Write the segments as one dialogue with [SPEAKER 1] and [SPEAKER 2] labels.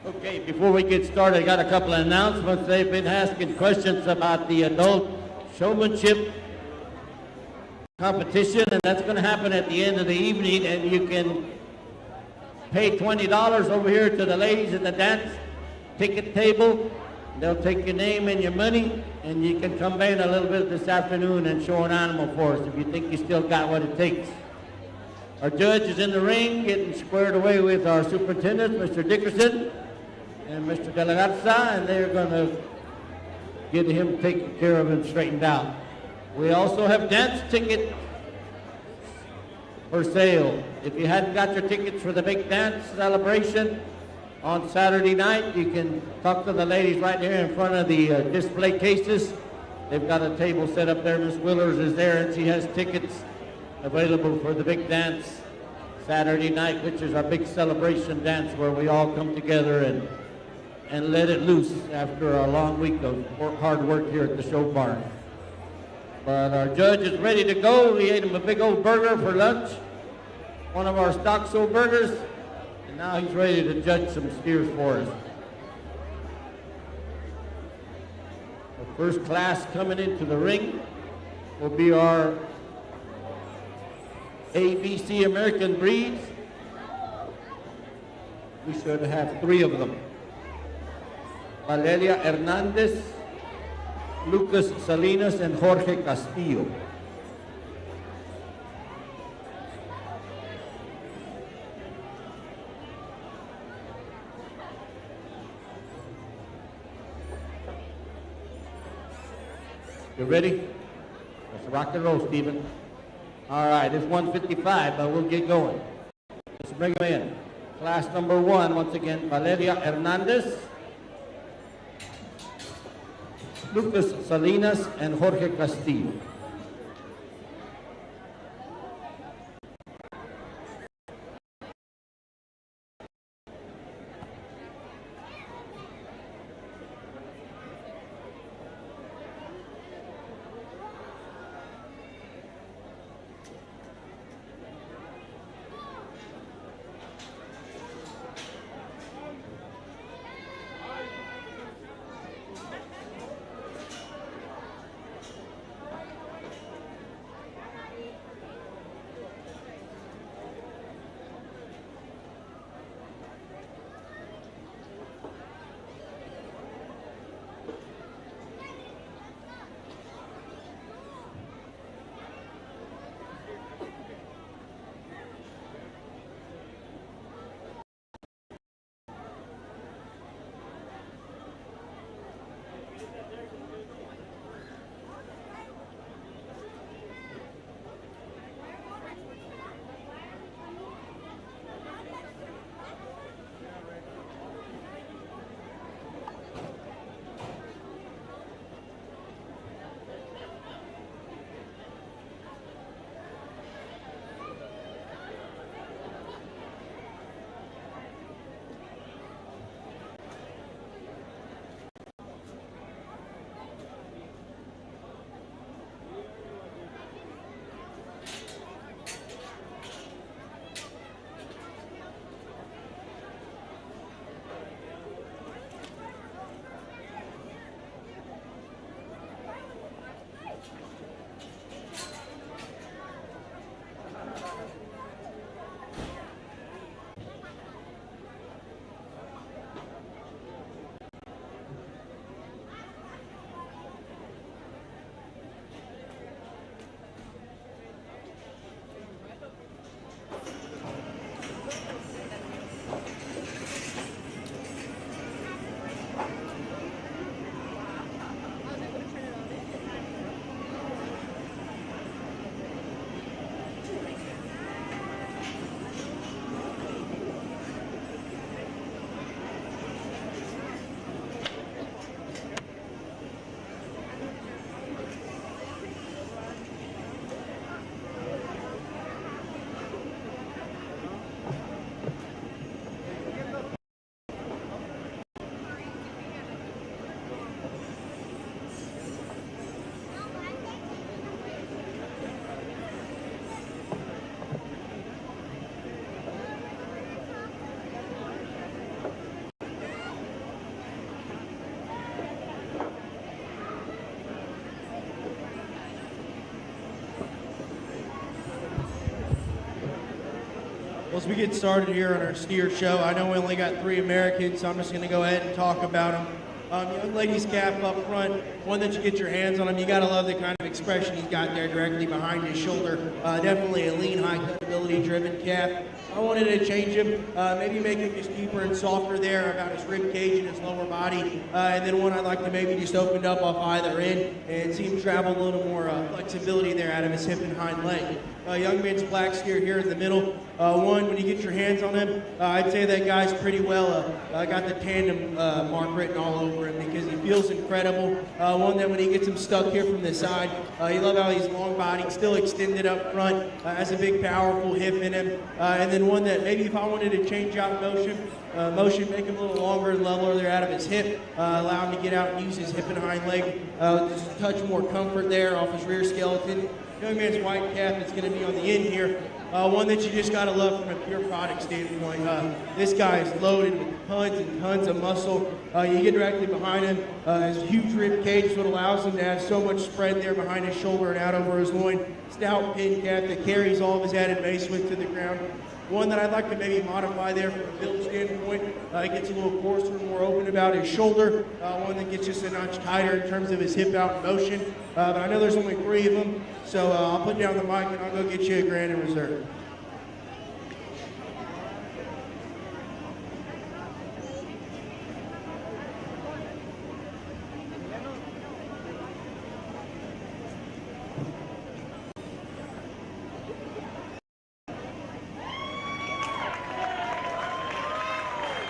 [SPEAKER 1] Okay, before we get started, I got a couple of announcements. They've been asking questions about the adult showmanship competition, and that's going to happen at the end of the evening, and you can pay $20 over here to the ladies at the dance ticket table. They'll take your name and your money, and you can come in a little bit this afternoon and show an animal for us if you think you still got what it takes. Our judge is in the ring getting squared away with our superintendent, Mr. Dickerson and Mr. De La Garza, and they're going to get him taken care of and straightened out. We also have dance tickets for sale. If you hadn't got your tickets for the big dance celebration on Saturday night, you can talk to the ladies right here in front of the display cases. They've got a table set up there. Miss Willers is there, and she has tickets available for the big dance Saturday night, which is our big celebration dance where we all come together and let it loose after a long week of hard work here at the show barn. But our judge is ready to go. We ate him a big old burger for lunch, one of our stock show burgers, and now he's ready to judge some steers for us. The first class coming into the ring will be our ABC American breeds. We should have 3 of them. Valeria Hernandez, Lucas Salinas, and Jorge Castillo. You ready? Let's rock and roll, Stephen. All right, it's 1:55, but we'll get going. Let's bring them in. Class number 1, once again, Valeria Hernandez, Lucas Salinas, and Jorge Castillo.
[SPEAKER 2] As we get started here on our steer show, I know we only got 3 Americans, so I'm just going to go ahead and talk about them. Young lady's calf up front, one that you get your hands on him. You got to love the kind of expression he's got there directly behind his shoulder. Definitely a lean, high ability driven calf. I wanted to change him, maybe make him just deeper and softer there about his rib cage and his lower body. And then one I'd like to maybe just open up off either end and see him travel a little more flexibility there out of his hip and hind leg. Young man's black steer here in the middle. One, when you get your hands on him, I'd say that guy's pretty well got the tandem mark written all over him because he feels incredible. One that when he gets him stuck here from the side, you love how he's long bodied, still extended up front, has a big powerful hip in him. And then one that maybe if I wanted to change out motion, make him a little longer and leveler there out of his hip, allow him to get out and use his hip and hind leg, just a touch more comfort there off his rear skeleton. Young man's white calf that's going to be on the end here. One that you just got to love from a pure product standpoint. This guy is loaded with tons and tons of muscle. You get directly behind him. His huge rib cage is what allows him to have so much spread there behind his shoulder and out over his loin. Stout pin calf that carries all of his added mace width to the ground. One that I'd like to maybe modify there from a build standpoint. It gets a little coarser, more open about his shoulder. One that gets just a notch tighter in terms of his hip out in motion. But I know there's only 3 of them, so I'll put down the mic and I'll go get you a grand in reserve.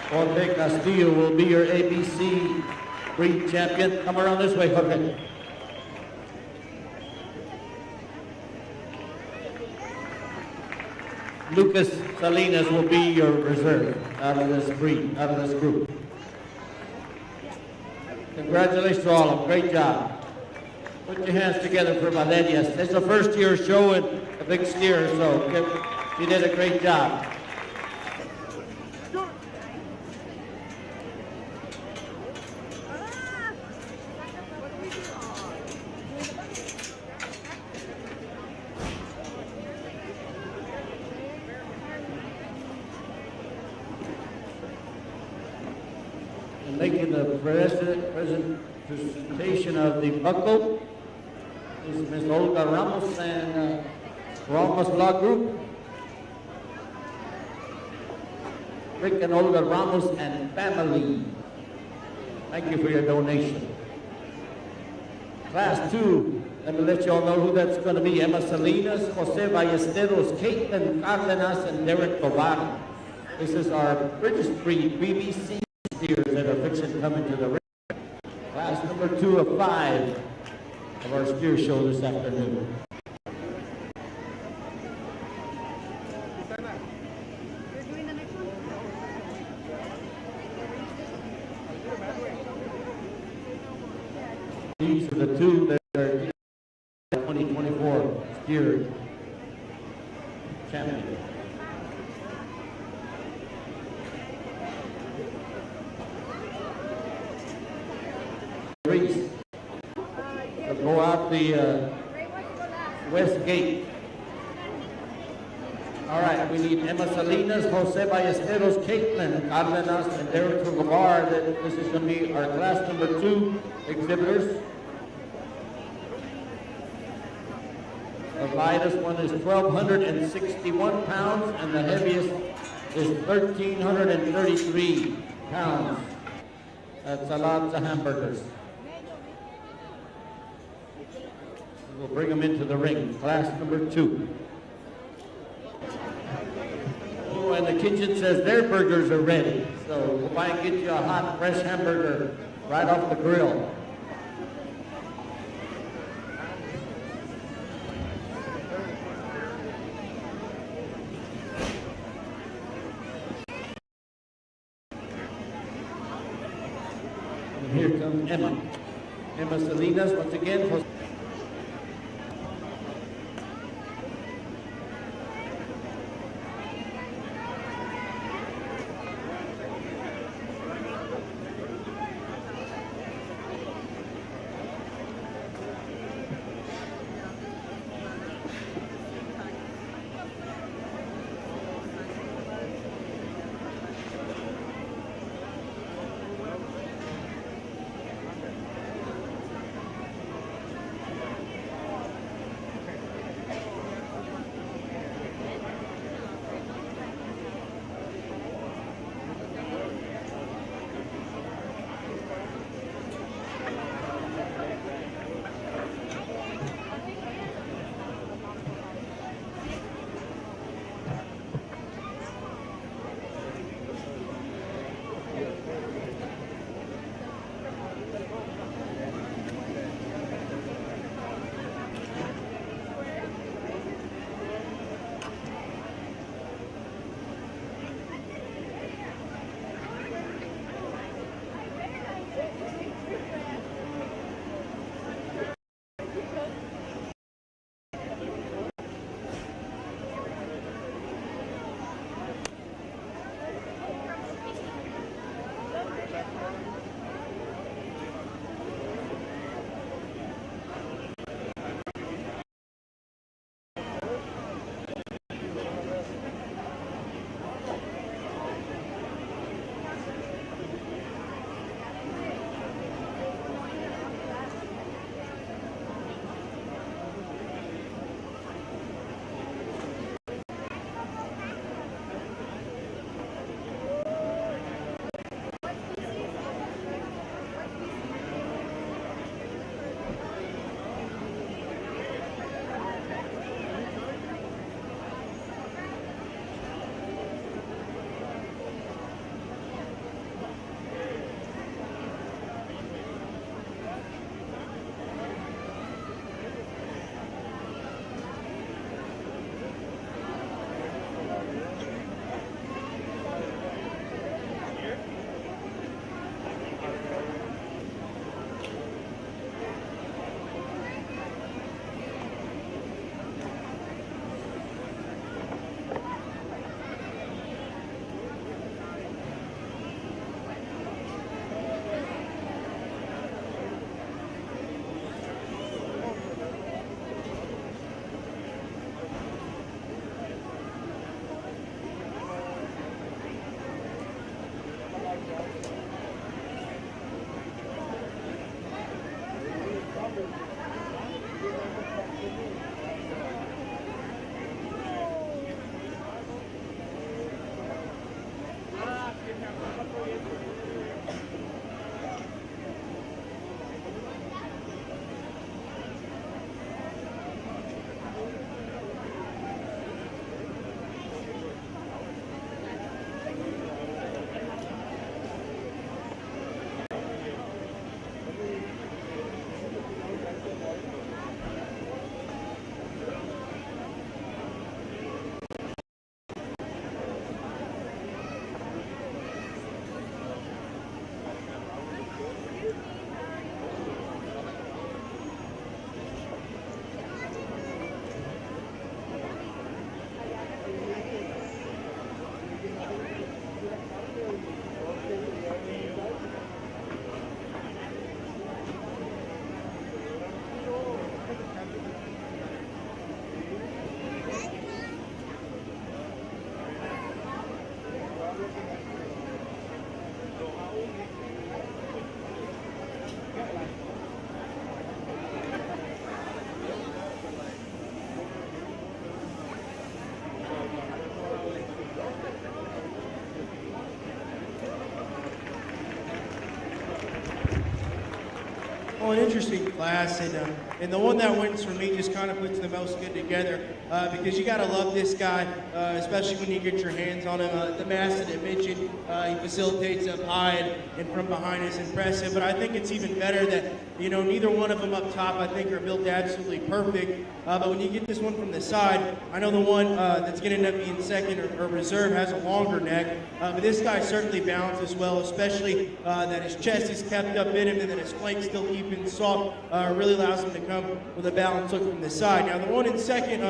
[SPEAKER 1] Jorge Castillo will be your ABC breed champion. Come around this way, Jorge. Lucas Salinas will be your reserve out of this breed, out of this group. Congratulations to all of them. Great job. Put your hands together for Valeria. It's her first year showing a big steer, so she did a great job. Making the presentation of the buckle is Ms. Olga Ramos and Ramos Law Group. Rick and Olga Ramos and family. Thank you for your donation. Class 2, let me let you all know who that's going to be. Emma Salinas, Jose Ballesteros, Caitlin Cardenas, and Derek Tovar. This is our British breed, BBC. Steers that are fixing to come into the ring. Class number 2 of 5 of our steer show this afternoon. These are the 2 that are 2024 steer champions. Go out the west gate. All right, we need Emma Salinas, Jose Ballesteros, Caitlin Cardenas, and Derek Tovar. This is going to be our class number 2 exhibitors. The lightest one is 1,261 pounds, and the heaviest is 1,333 pounds. That's a lot of hamburgers. We'll bring them into the ring, class number 2. Oh, and the kitchen says their burgers are ready. So go by and get you a hot, fresh hamburger right off the grill. And here comes Emma. Emma Salinas, once again.
[SPEAKER 2] Well, an interesting class, and the one that wins for me just kind of puts the most good together because you got to love this guy, especially when you get your hands on him. The mass that I mentioned, he facilitates up high and from behind is impressive, but I think it's even better that, you know, neither one of them up top I think are built absolutely perfect, but when you get this one from the side, I know the one that's going to end up being second or reserve has a longer neck, but this guy certainly balances well, especially that his chest is kept up in him and that his flanks still keep him soft, really allows him to come with a balanced look from the side. Now the one in second,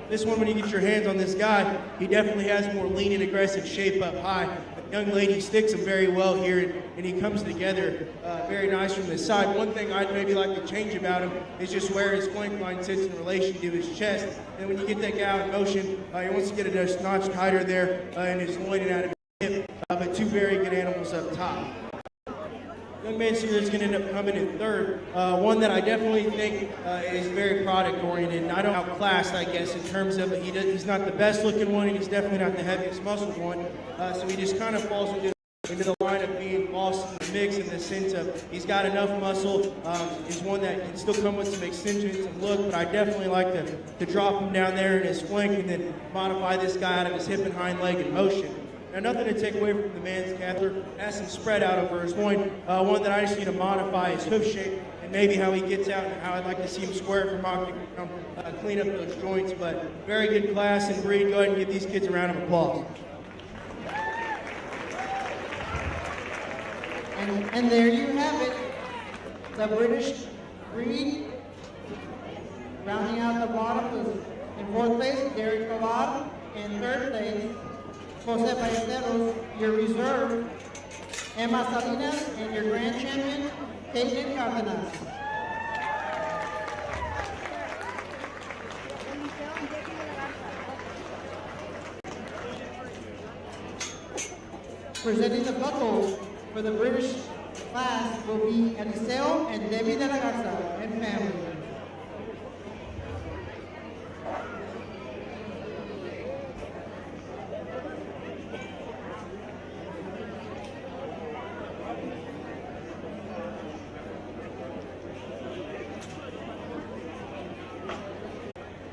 [SPEAKER 2] this one when you get your hands on this guy, he definitely has more lean and aggressive shape up high. The young lady sticks him very well here and he comes together very nice from the side. One thing I'd maybe like to change about him is just where his flank line sits in relation to his chest. And when you get that guy out in motion, he wants to get a notch tighter there in his loin and out of his hip, but two very good animals up top. Young man here is going to end up coming in third. One that I definitely think is very product oriented, and I don't outclassed, I guess, in terms of he's not the best looking one, and he's definitely not the heaviest muscled one. So he just kind of falls into the line of being lost in the mix in the sense of he's got enough muscle. He's one that can still come with some extension, some look, but I definitely like to drop him down there in his flank and then modify this guy out of his hip and hind leg in motion. Now, nothing to take away from the man's calf. Has some spread out over his loin. One that I just need to modify is hoof shape and maybe how he gets out and how I'd like to see him square from octagon, clean up those joints. But very good class and breed. Go ahead and give these kids a round of applause.
[SPEAKER 3] And there you have it, the British breed. Rounding out the bottom was in fourth place, Gary Cavar. In third place, Jose Ballesteros, your reserve, Emma Salinas, and your grand champion, Caitlin Cardenas. Presenting the buckles for the British class will be Eliseo and Debbie de la Garza and family.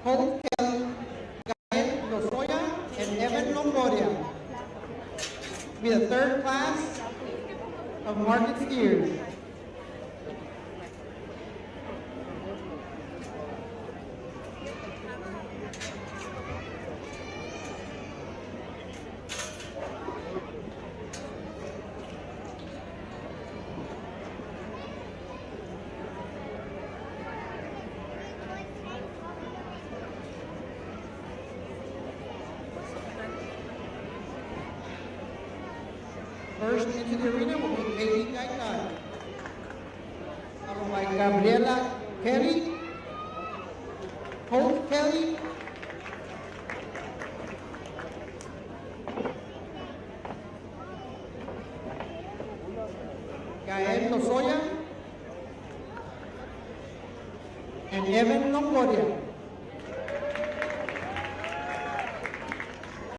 [SPEAKER 3] Holt Kelly, Gael Lozoya, and Evan Longoria. Be the third class of market steers. First into the arena will be Katie Gaitai, followed by Gabriela Kelly, Holt Kelly, Gael Lozoya, and Evan Longoria.